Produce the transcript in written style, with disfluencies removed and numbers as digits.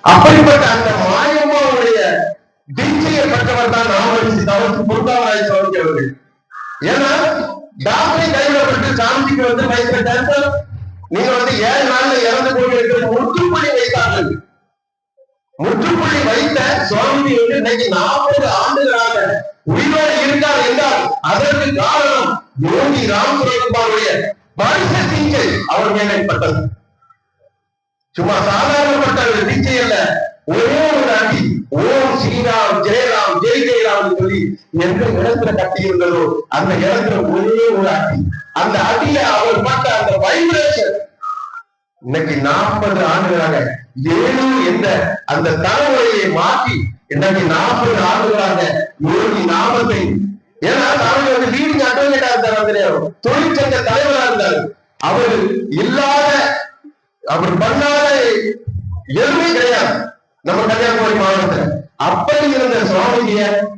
அப்படிப்பட்ட அந்த மாயம்மாவுடைய தீட்சையை பெற்றவர் தான் நாமரிசி தவறு பொருந்தாவராய் சுவாமி அவர்கள். ஏன்னா டாக்டரை கைவிடப்பட்டு சாமிக்கு வைக்கிற கேன்சர் நீங்க 7 நாள்ல இறந்து போயிருக்கிறது முற்றுப்புள்ளி வைத்தார்கள். முற்றுப்புள்ளி வைத்த சுவாமி இன்னைக்கு 40 ஆண்டுகளாக உயிரோடு இருக்கார் என்றால் அதற்கு காரணம் யோகி ராம் சுரகுமாருடைய வருஷ தீட்சை அவர் மேற்பட்டது. சும்மா சாதாரணப்பட்ட ஒரு தீட்சை அல்ல. ஒரே ஒரு அடி ஓம் ஸ்ரீராம் ஜெயராம் ஜெய் ஜெயராம் சொல்லி எந்த இடத்துல கட்டி இருந்ததோ அந்த இடத்துல ஒரே ஒரு அடி, அந்த அடியில அவர் பட்ட அந்த வைப்ரேஷன் இன்னைக்கு 40 ஆண்டுகளாக ஏழு என்ற அந்த தலைமுறையை மாற்றி இன்னைக்கு 40 ஆண்டுகளாக யோகி நாமத்தை, ஏன்னா அவர் லீடிங் அட்வொகேட்டா இருந்தார், தொழிற்சங்க தலைவராக இருந்தார். அவர் இல்லாத அவர் பண்ணாத எதுவுமே கிடையாது நம்ம கன்னியாகுமரி மாவட்டத்தில். அப்படி இருந்த சுவாமிய